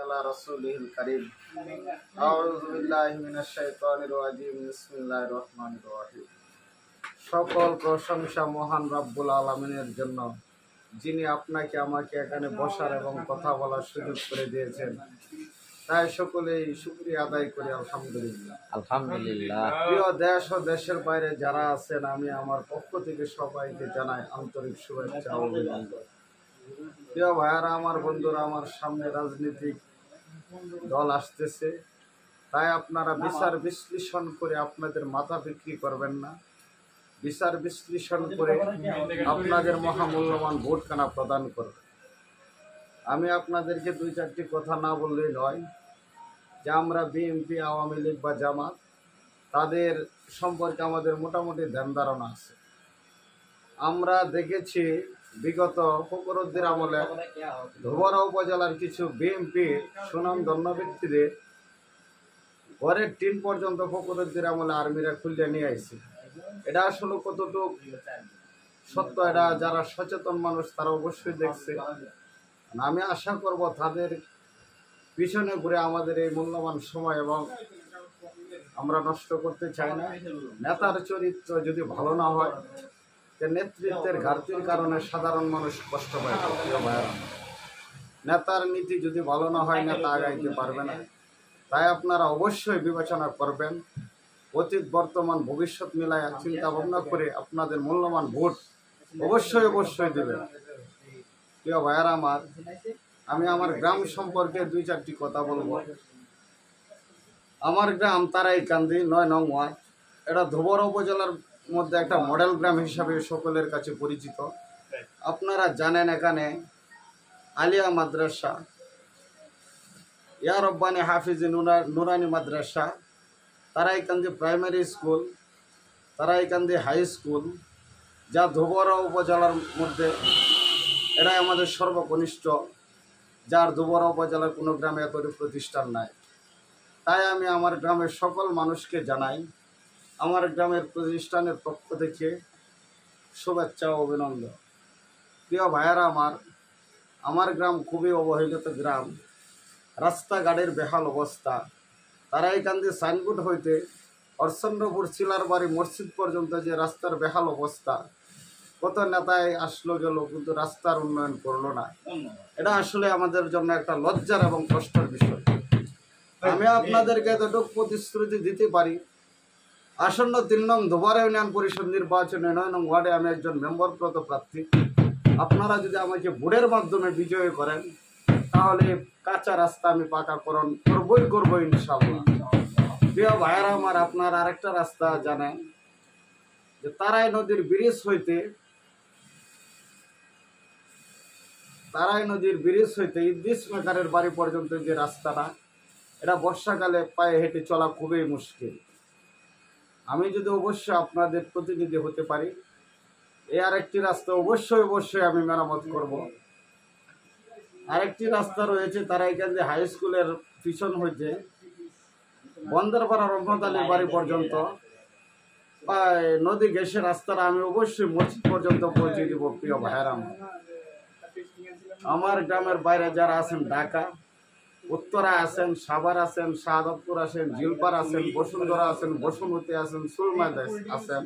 على رسوله الكريم أعوذ بالله من الشيطان الرجيم بسم الله الرحمن الرحيم সকল প্রশংসা মহান রব্বুল আলামিনের জন্য, যিনি আপনাকে আমাকে এখানে বসার এবং কথা বলার সুযোগ করে দিয়েছেন। তাই সকলেই শুকরিয়া আদায় করি আলহামদুলিল্লাহ। আলহামদুলিল্লাহ। প্রিয় দেশ ও দেশের বাইরে যারা আছেন, আমি আমার পক্ষ থেকে সবাইকে জানাই আন্তরিক শুভেচ্ছা ও অভিনন্দন। প্রিয় ভাইয়ারা, আমার বন্ধুরা, আমার সামনে রাজনৈতিক দল আসতেছে, তাই আপনারা বিচার বিশ্লেষণ করে আপনাদের মাথা বিক্রি করবেন না। বিচার বিশ্লেষণ করে আপনাদের মহামূল্যবান ভোটখানা প্রদান করবেন। আমি আপনাদেরকে দুই চারটি কথা না বললেই নয় যে আমরা বিএনপি, আওয়ামী লীগ বা জামাত, তাদের সম্পর্কে আমাদের মোটামুটি ধ্যান ধারণা আছে। আমরা দেখেছি বিগত ফখরুদ্দিন আমলে ধোবরা উপজেলার কিছু বিএনপি সুনামধন্য ব্যক্তিদের ঘরের টিন পর্যন্ত ফখরুদ্দিন আমলে আর্মিরা খুলে নিয়ে আসছে। এটা আসলে কতটুকু সত্য, এটা যারা সচেতন মানুষ তারা অবশ্যই দেখছে। আমি আশা করব তাদের পিছনে ঘুরে আমাদের এই মূল্যবান সময় এবং আমরা নষ্ট করতে চাই না। নেতার চরিত্র যদি ভালো না হয়, নেতৃত্বের ঘাটতির কারণে সাধারণ মানুষ কষ্ট পায়। নেতার নীতি যদি ভালো না হয়, নেতা আগাইতে পারবে না। তাই আপনারা অবশ্যই বিবেচনা করবেন, অতীত বর্তমান ভবিষ্যৎ মিলায় চিন্তা ভাবনা করে আপনাদের মূল্যবান ভোট অবশ্যই দেবেন। প্রিয় ভাইয়ারা আমি আমার গ্রাম সম্পর্কে দুই চারটি কথা বলবো। আমার গ্রাম তারাইকান্দি ৯ নং ওয়ার্ড। এটা ধোবরা উপজেলার মধ্যে একটা মডেল গ্রাম হিসাবে সকলের কাছে পরিচিত। আপনারা জানেন এখানে আলিয়া মাদ্রাসা, ইয়া রব্বানি হাফিজ নুরানি মাদ্রাসা, তারাইকান্দি প্রাইমারি স্কুল, তারাইকান্দি হাই স্কুল, যা ধোবরা উপজেলার মধ্যে এটাই আমাদের সর্বকনিষ্ঠ, যার ধোবরা উপজেলার কোনো গ্রামে এত প্রতিষ্ঠান নাই। তাই আমি আমার গ্রামের সকল মানুষকে জানাই আমার গ্রামের প্রতিষ্ঠানের পক্ষ থেকে শুভেচ্ছা ও অভিনন্দন। প্রিয় ভাইয়ারা আমার গ্রাম খুবই অবহেলিত গ্রাম। রাস্তাঘাটের বেহাল অবস্থা। তারাইকান্দি সাইনবোর্ড হইতে অরচন্দ্রপুর চিলার বাড়ি মসজিদ পর্যন্ত যে রাস্তার বেহাল অবস্থা, কত নেতায় আসলো গেল কিন্তু রাস্তার উন্নয়ন করলো না। এটা আসলে আমাদের জন্য একটা লজ্জার এবং কষ্টের বিষয়। আমি আপনাদেরকে এতটুকু প্রতিশ্রুতি দিতে পারি, আসন্ন ৩ নং ধোবরা ইউনিয়ন পরিষদ নির্বাচনে ৯ নং ওয়ার্ডে আমি একজন মেম্বারপ্রত প্রার্থী। আপনারা যদি আমাকে ভোটের মাধ্যমে বিজয়ী করেন, তাহলে কাঁচা রাস্তা আমি পাকাকরণ করবো ইনশাআল্লাহ। প্রিয় ভাইয়ারা আপনার আরেকটা রাস্তা জানেন যে তারাই নদীর ব্রিজ হইতে ইদ্রিস মেকারের বাড়ি পর্যন্ত যে রাস্তাটা, এটা বর্ষাকালে পায়ে হেঁটে চলা খুবই মুশকিল। আমি যদি অবশ্যই আপনাদের প্রতিনিধি হতে পারি, এই আরেকটি রাস্তা অবশ্যই আমি মেরামত করব। আরেকটি রাস্তা রয়েছে তারাইকান্দি হাই স্কুলের পিছন হইতে বন্দরপাড়া রহমত আলীর বাড়ি পর্যন্ত নদী ঘেঁষে রাস্তাটা আমি অবশ্যই মসজিদ পর্যন্ত পৌঁছে দিব। প্রিয় ভাইয়েরা আমার গ্রামের বাইরে যারা আছেন, ঢাকা, উত্তরা আছেন, সাভার আছেন, শাহাদতপুর আছেন, জিলপার আছেন, বসুন্ধরা আছেন, বসুমতী আছেন, সুরমায় আছেন,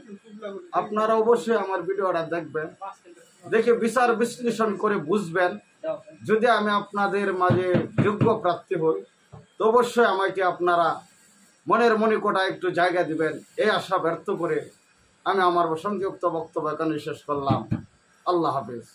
আপনারা অবশ্যই আমার ভিডিওটা দেখবেন, দেখে বিচার বিশ্লেষণ করে বুঝবেন। যদি আমি আপনাদের মাঝে যোগ্য প্রার্থী হই, তো অবশ্যই আমাকে আপনারা মনের মনিকোটা একটু জায়গা দিবেন। এই আশা ব্যর্থ করে আমি আমার সংক্ষিপ্ত বক্তব্য এখানে শেষ করলাম। আল্লাহ হাফেজ।